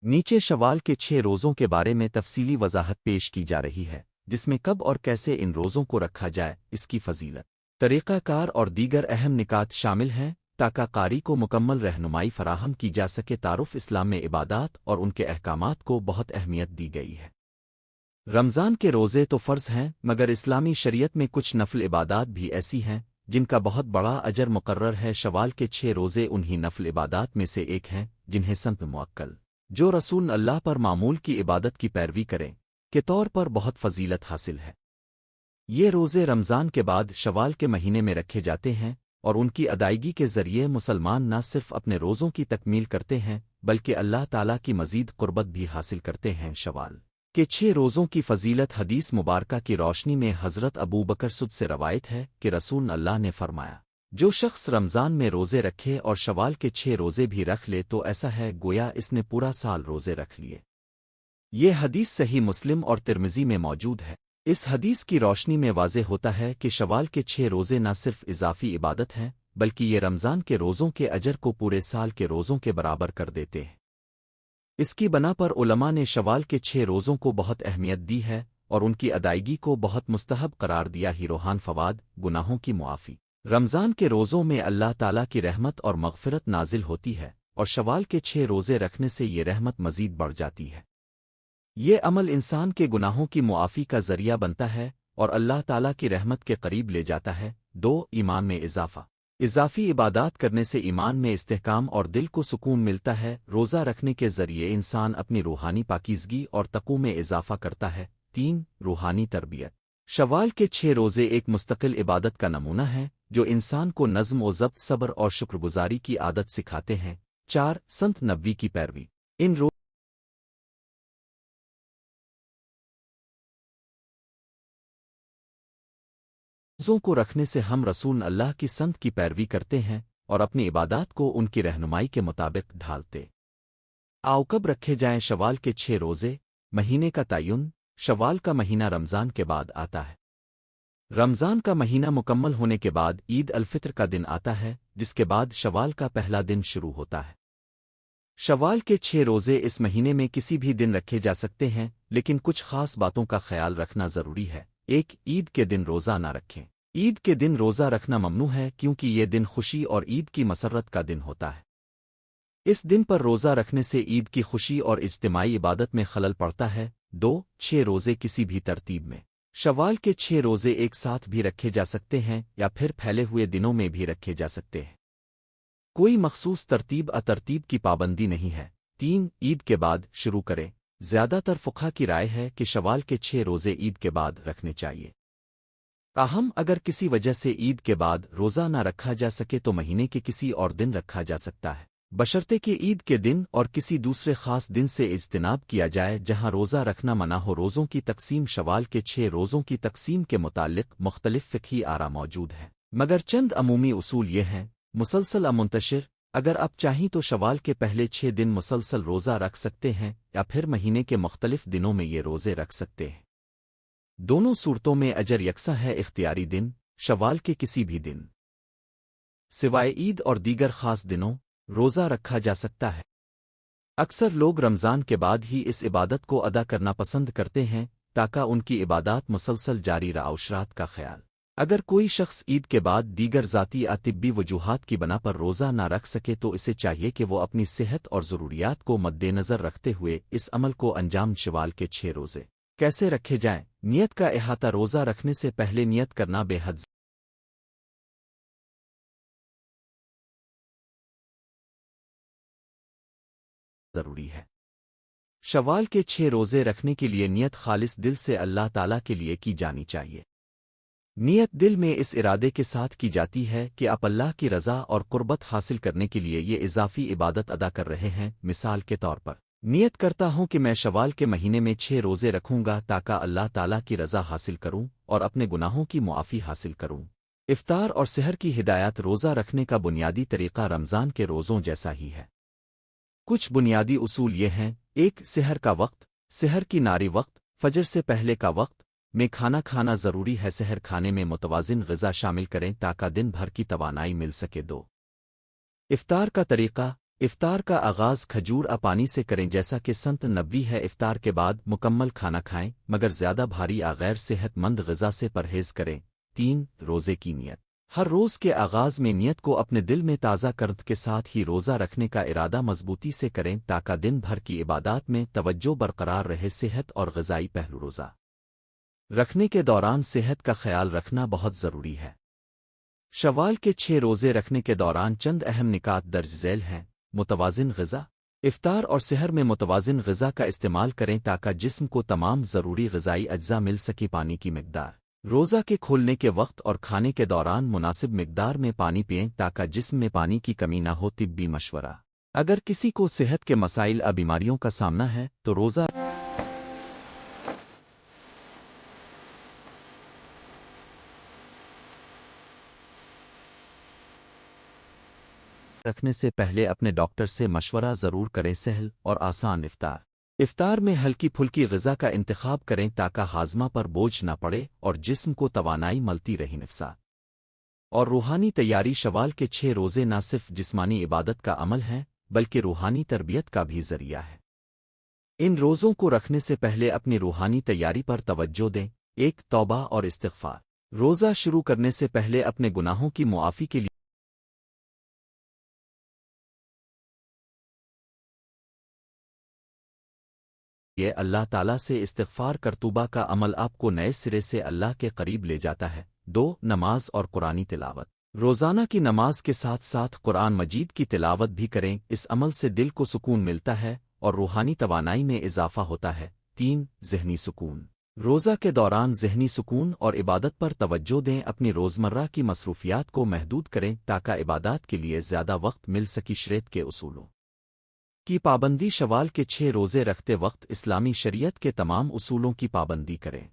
نیچے شوال کے 6 روزوں کے بارے میں تفصیلی وضاحت پیش کی جا رہی ہے، جس میں کب اور کیسے ان روزوں کو رکھا جائے، اس کی فضیلت، طریقہ کار اور دیگر اہم نکات شامل ہیں تاکہ قاری کو مکمل رہنمائی فراہم کی جا سکے۔ تعارف اسلام میں عبادات اور ان کے احکامات کو بہت اہمیت دی گئی ہے۔ رمضان کے روزے تو فرض ہیں، مگر اسلامی شریعت میں کچھ نفل عبادات بھی ایسی ہیں جن کا بہت بڑا اجر مقرر ہے۔ شوال کے 6 روزے انہی نفل عبادات میں سے ایک ہیں جنہیں سنت موکل، جو رسول اللہ پر معمول کی عبادت کی پیروی کریں، کے طور پر بہت فضیلت حاصل ہے۔ یہ روزے رمضان کے بعد شوال کے مہینے میں رکھے جاتے ہیں، اور ان کی ادائیگی کے ذریعے مسلمان نہ صرف اپنے روزوں کی تکمیل کرتے ہیں بلکہ اللہ تعالیٰ کی مزید قربت بھی حاصل کرتے ہیں۔ شوال کے 6 روزوں کی فضیلت حدیث مبارکہ کی روشنی میں حضرت ابو بکر صدیق سے روایت ہے کہ رسول اللہ نے فرمایا، جو شخص رمضان میں روزے رکھے اور شوال کے 6 روزے بھی رکھ لے تو ایسا ہے گویا اس نے پورا سال روزے رکھ لیے۔ یہ حدیث صحیح مسلم اور ترمذی میں موجود ہے۔ اس حدیث کی روشنی میں واضح ہوتا ہے کہ شوال کے 6 روزے نہ صرف اضافی عبادت ہیں بلکہ یہ رمضان کے روزوں کے اجر کو پورے سال کے روزوں کے برابر کر دیتے ہیں۔ اس کی بنا پر علماء نے شوال کے 6 روزوں کو بہت اہمیت دی ہے اور ان کی ادائیگی کو بہت مستحب قرار دیا ہی روحان فواد، گناہوں کی معافی۔ رمضان کے روزوں میں اللہ تعالیٰ کی رحمت اور مغفرت نازل ہوتی ہے، اور شوال کے 6 روزے رکھنے سے یہ رحمت مزید بڑھ جاتی ہے۔ یہ عمل انسان کے گناہوں کی معافی کا ذریعہ بنتا ہے اور اللہ تعالیٰ کی رحمت کے قریب لے جاتا ہے۔ 2 ایمان میں اضافہ، اضافی عبادات کرنے سے ایمان میں استحکام اور دل کو سکون ملتا ہے۔ روزہ رکھنے کے ذریعے انسان اپنی روحانی پاکیزگی اور تقوی میں اضافہ کرتا ہے۔ 3 روحانی تربیت، شوال کے 6 روزے ایک مستقل عبادت کا نمونہ ہے جو انسان کو نظم و ضبط، صبر اور شکر گزاری کی عادت سکھاتے ہیں۔ 4 سنت نبوی کی پیروی، ان روزوں کو رکھنے سے ہم رسول اللہ کی سنت کی پیروی کرتے ہیں اور اپنی عبادات کو ان کی رہنمائی کے مطابق ڈھالتے۔ آؤ کب رکھے جائیں شوال کے 6 روزے؟ مہینے کا تعین، شوال کا مہینہ رمضان کے بعد آتا ہے۔ رمضان کا مہینہ مکمل ہونے کے بعد عید الفطر کا دن آتا ہے، جس کے بعد شوال کا پہلا دن شروع ہوتا ہے۔ شوال کے 6 روزے اس مہینے میں کسی بھی دن رکھے جا سکتے ہیں، لیکن کچھ خاص باتوں کا خیال رکھنا ضروری ہے۔ 1 عید کے دن روزہ نہ رکھیں۔ عید کے دن روزہ رکھنا ممنوع ہے کیونکہ یہ دن خوشی اور عید کی مسرت کا دن ہوتا ہے۔ اس دن پر روزہ رکھنے سے عید کی خوشی اور اجتماعی عبادت میں خلل پڑتا ہے۔ 2 6 روزے کسی بھی ترتیب میں، شوال کے 6 روزے ایک ساتھ بھی رکھے جا سکتے ہیں یا پھر پھیلے ہوئے دنوں میں بھی رکھے جا سکتے ہیں۔ کوئی مخصوص ترتیب ترتیب کی پابندی نہیں ہے۔ 3 عید کے بعد شروع کریں۔ زیادہ تر فقہا کی رائے ہے کہ شوال کے 6 روزے عید کے بعد رکھنے چاہیے۔ تاہم اگر کسی وجہ سے عید کے بعد روزہ نہ رکھا جا سکے تو مہینے کے کسی اور دن رکھا جا سکتا ہے، بشرطے کہ عید کے دن اور کسی دوسرے خاص دن سے اجتناب کیا جائے جہاں روزہ رکھنا منع ہو۔ روزوں کی تقسیم، شوال کے 6 روزوں کی تقسیم کے متعلق مختلف فقہی آرا موجود ہیں، مگر چند عمومی اصول یہ ہیں: مسلسل منتشر، اگر آپ چاہیں تو شوال کے پہلے 6 دن مسلسل روزہ رکھ سکتے ہیں یا پھر مہینے کے مختلف دنوں میں یہ روزے رکھ سکتے ہیں۔ دونوں صورتوں میں اجر یکساں ہے۔ اختیاری دن، شوال کے کسی بھی دن سوائے عید اور دیگر خاص دنوں روزہ رکھا جا سکتا ہے۔ اکثر لوگ رمضان کے بعد ہی اس عبادت کو ادا کرنا پسند کرتے ہیں تاکہ ان کی عبادات مسلسل جاری رہے۔ عشرات کا خیال، اگر کوئی شخص عید کے بعد دیگر ذاتی یا طبی وجوہات کی بنا پر روزہ نہ رکھ سکے تو اسے چاہیے کہ وہ اپنی صحت اور ضروریات کو مد نظر رکھتے ہوئے اس عمل کو انجام۔ شوال کے 6 روزے کیسے رکھے جائیں؟ نیت کا احاطہ، روزہ رکھنے سے پہلے نیت کرنا بے حد ضروری ہے۔ شوال کے 6 روزے رکھنے کے لیے نیت خالص دل سے اللہ تعالیٰ کے لیے کی جانی چاہیے۔ نیت دل میں اس ارادے کے ساتھ کی جاتی ہے کہ آپ اللہ کی رضا اور قربت حاصل کرنے کے لیے یہ اضافی عبادت ادا کر رہے ہیں۔ مثال کے طور پر، نیت کرتا ہوں کہ میں شوال کے مہینے میں 6 روزے رکھوں گا تاکہ اللہ تعالیٰ کی رضا حاصل کروں اور اپنے گناہوں کی معافی حاصل کروں۔ افطار اور سحر کی ہدایات، روزہ رکھنے کا بنیادی طریقہ رمضان کے روزوں جیسا ہی ہے۔ کچھ بنیادی اصول یہ ہیں: 1 سحر کا وقت، سحر کی ناری وقت، فجر سے پہلے کا وقت میں کھانا کھانا ضروری ہے۔ سحر کھانے میں متوازن غذا شامل کریں تاکہ دن بھر کی توانائی مل سکے۔ 2 افطار کا طریقہ، افطار کا آغاز کھجور پانی سے کریں جیسا کہ سنت نبوی ہے افطار کے بعد مکمل کھانا کھائیں مگر زیادہ بھاری غیر صحت مند غذا سے پرہیز کریں 3 روزے کی نیت ہر روز کے آغاز میں نیت کو اپنے دل میں تازہ کرد کے ساتھ ہی روزہ رکھنے کا ارادہ مضبوطی سے کریں تاکہ دن بھر کی عبادات میں توجہ برقرار رہے صحت اور غذائی پہلو روزہ رکھنے کے دوران صحت کا خیال رکھنا بہت ضروری ہے شوال کے 6 روزے رکھنے کے دوران چند اہم نکات درج ذیل ہیں متوازن غذا افطار اور سحر میں متوازن غذا کا استعمال کریں تاکہ جسم کو تمام ضروری غذائی اجزاء مل سکے پانی کی مقدار روزہ کے کھولنے کے وقت اور کھانے کے دوران مناسب مقدار میں پانی پئیں تاکہ جسم میں پانی کی کمی نہ ہو طبی مشورہ اگر کسی کو صحت کے مسائل بیماریوں کا سامنا ہے تو روزہ رکھنے سے پہلے اپنے ڈاکٹر سے مشورہ ضرور کریں سہل اور آسان افطار میں ہلکی پھلکی غذا کا انتخاب کریں تاکہ ہاضمہ پر بوجھ نہ پڑے اور جسم کو توانائی ملتی رہی نفسات اور روحانی تیاری شوال کے 6 روزے نہ صرف جسمانی عبادت کا عمل ہیں بلکہ روحانی تربیت کا بھی ذریعہ ہے ان روزوں کو رکھنے سے پہلے اپنی روحانی تیاری پر توجہ دیں 1 توبہ اور استغفار روزہ شروع کرنے سے پہلے اپنے گناہوں کی معافی کے لیے یہ اللہ تعالیٰ سے استغفار کرتوبہ کا عمل آپ کو نئے سرے سے اللہ کے قریب لے جاتا ہے 2 نماز اور قرآنی تلاوت روزانہ کی نماز کے ساتھ ساتھ قرآن مجید کی تلاوت بھی کریں اس عمل سے دل کو سکون ملتا ہے اور روحانی توانائی میں اضافہ ہوتا ہے 3 ذہنی سکون روزہ کے دوران ذہنی سکون اور عبادت پر توجہ دیں اپنی روزمرہ کی مصروفیات کو محدود کریں تاکہ عبادات کے لیے زیادہ وقت مل سکی شریعت کے اصولوں کی پابندی شوال کے 6 روزے رکھتے وقت اسلامی شریعت کے تمام اصولوں کی پابندی کریں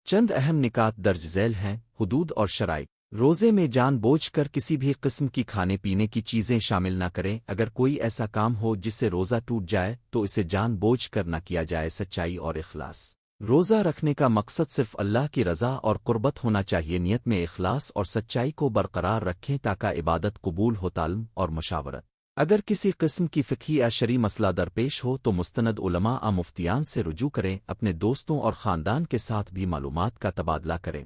چند اہم نکات درج ذیل ہیں حدود اور شرائط روزے میں جان بوجھ کر کسی بھی قسم کی کھانے پینے کی چیزیں شامل نہ کریں اگر کوئی ایسا کام ہو جس سے روزہ ٹوٹ جائے تو اسے جان بوجھ کر نہ کیا جائے سچائی اور اخلاص روزہ رکھنے کا مقصد صرف اللہ کی رضا اور قربت ہونا چاہیے نیت میں اخلاص اور سچائی کو برقرار رکھیں تاکہ عبادت قبول ہو تعلم اور مشاورت اگر کسی قسم کی فقہی یا شرعی مسئلہ درپیش ہو تو مستند علماء مفتیان سے رجوع کریں اپنے دوستوں اور خاندان کے ساتھ بھی معلومات کا تبادلہ کریں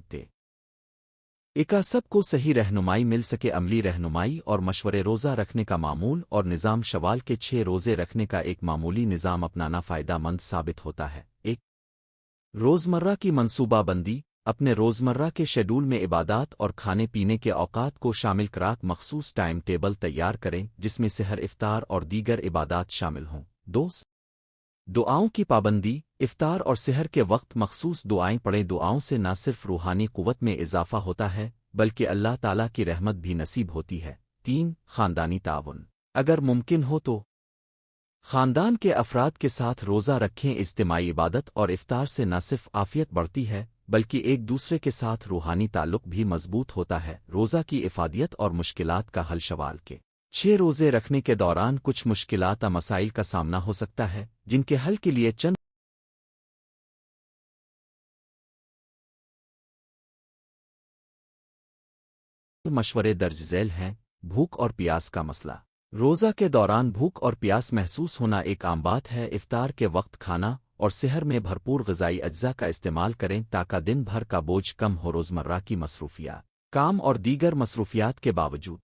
سب کو صحیح رہنمائی مل سکے عملی رہنمائی اور مشورے روزہ رکھنے کا معمول اور نظام شوال کے 6 روزے رکھنے کا ایک معمولی نظام اپنانا فائدہ مند ثابت ہوتا ہے 1 روزمرہ کی منصوبہ بندی اپنے روزمرہ کے شیڈول میں عبادات اور کھانے پینے کے اوقات کو شامل کراک مخصوص ٹائم ٹیبل تیار کریں جس میں سحر افطار اور دیگر عبادات شامل ہوں 2 دعاؤں کی پابندی افطار اور سحر کے وقت مخصوص دعائیں پڑھیں دعاؤں سے نہ صرف روحانی قوت میں اضافہ ہوتا ہے بلکہ اللہ تعالیٰ کی رحمت بھی نصیب ہوتی ہے 3 خاندانی تعاون اگر ممکن ہو تو خاندان کے افراد کے ساتھ روزہ رکھیں اجتماعی عبادت اور افطار سے نہ صرف عافیت بڑھتی ہے بلکہ ایک دوسرے کے ساتھ روحانی تعلق بھی مضبوط ہوتا ہے روزہ کی افادیت اور مشکلات کا حل شوال کے 6 روزے رکھنے کے دوران کچھ مشکلات مسائل کا سامنا ہو سکتا ہے جن کے حل کے لیے چند مشورے درج ذیل ہیں بھوک اور پیاس کا مسئلہ روزہ کے دوران بھوک اور پیاس محسوس ہونا ایک عام بات ہے افطار کے وقت کھانا اور سحر میں بھرپور غذائی اجزاء کا استعمال کریں تاکہ دن بھر کا بوجھ کم ہو روزمرہ کی مصروفیات کام اور دیگر مصروفیات کے باوجود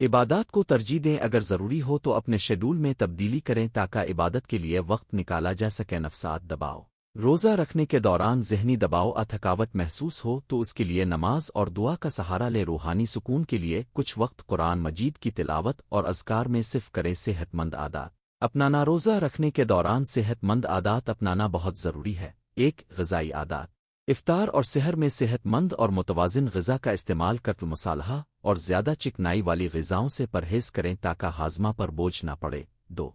عبادات کو ترجیح دیں اگر ضروری ہو تو اپنے شیڈول میں تبدیلی کریں تاکہ عبادت کے لیے وقت نکالا جا سکے نفسات دباؤ روزہ رکھنے کے دوران ذہنی دباؤ تھکاوٹ محسوس ہو تو اس کے لیے نماز اور دعا کا سہارا لے روحانی سکون کے لیے کچھ وقت قرآن مجید کی تلاوت اور اذکار میں صرف کریں صحت مند عادات اپنانا روزہ رکھنے کے دوران صحت مند عادات اپنانا بہت ضروری ہے 1 غذائی عادات افطار اور سحر میں صحت مند اور متوازن غذا کا استعمال کر مصالحہ اور زیادہ چکنائی والی غذاؤں سے پرہیز کریں تاکہ ہاضمہ پر بوجھ نہ پڑے 2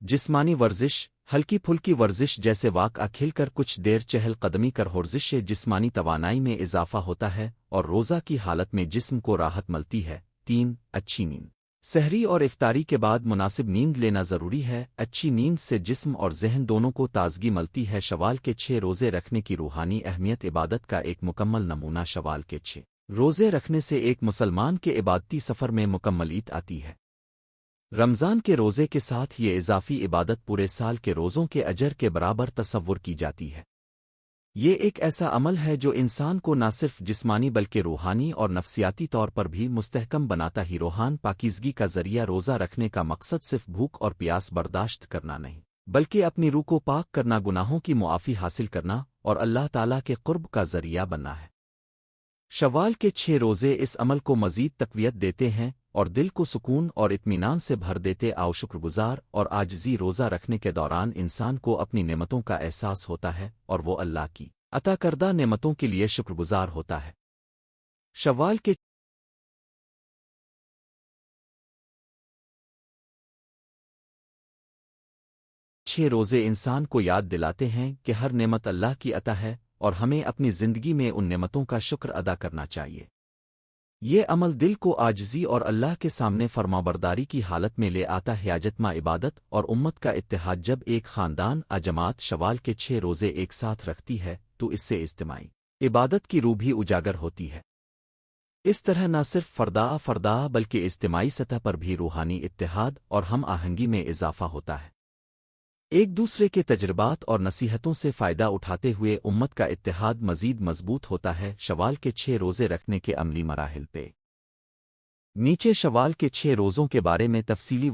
جسمانی ورزش ہلکی پھلکی ورزش جیسے واک کھل کر کچھ دیر چہل قدمی کر ورزش سے جسمانی توانائی میں اضافہ ہوتا ہے اور روزہ کی حالت میں جسم کو راحت ملتی ہے 3 اچھی نیند سحری اور افطاری کے بعد مناسب نیند لینا ضروری ہے اچھی نیند سے جسم اور ذہن دونوں کو تازگی ملتی ہے شوال کے 6 روزے رکھنے کی روحانی اہمیت عبادت کا ایک مکمل نمونہ شوال کے 6 روزے رکھنے سے ایک مسلمان کے عبادتی سفر میں مکملیت آتی ہے رمضان کے روزے کے ساتھ یہ اضافی عبادت پورے سال کے روزوں کے اجر کے برابر تصور کی جاتی ہے۔ یہ ایک ایسا عمل ہے جو انسان کو نہ صرف جسمانی بلکہ روحانی اور نفسیاتی طور پر بھی مستحکم بناتا ہی۔ روحان پاکیزگی کا ذریعہ روزہ رکھنے کا مقصد صرف بھوک اور پیاس برداشت کرنا نہیں، بلکہ اپنی روح کو پاک کرنا، گناہوں کی معافی حاصل کرنا اور اللہ تعالیٰ کے قرب کا ذریعہ بننا ہے۔ شوال کے 6 روزے اس عمل کو مزید تقویت دیتے ہیں اور دل کو سکون اور اطمینان سے بھر دیتے۔ آؤ شکر گزار اور عاجزی روزہ رکھنے کے دوران انسان کو اپنی نعمتوں کا احساس ہوتا ہے اور وہ اللہ کی عطا کردہ نعمتوں کے لیے شکر گزار ہوتا ہے۔ شوال کے 6 روزے انسان کو یاد دلاتے ہیں کہ ہر نعمت اللہ کی عطا ہے اور ہمیں اپنی زندگی میں ان نعمتوں کا شکر ادا کرنا چاہیے۔ یہ عمل دل کو عاجزی اور اللہ کے سامنے فرمانبرداری کی حالت میں لے آتا ہے۔ حاجتمہ عبادت اور امت کا اتحاد۔ جب ایک خاندان جماعت شوال کے 6 روزے ایک ساتھ رکھتی ہے تو اس سے اجتماعی عبادت کی روح بھی اجاگر ہوتی ہے۔ اس طرح نہ صرف فردا بلکہ اجتماعی سطح پر بھی روحانی اتحاد اور ہم آہنگی میں اضافہ ہوتا ہے۔ ایک دوسرے کے تجربات اور نصیحتوں سے فائدہ اٹھاتے ہوئے امت کا اتحاد مزید مضبوط ہوتا ہے۔ شوال کے 6 روزے رکھنے کے عملی مراحل پہ نیچے شوال کے 6 روزوں کے بارے میں تفصیلی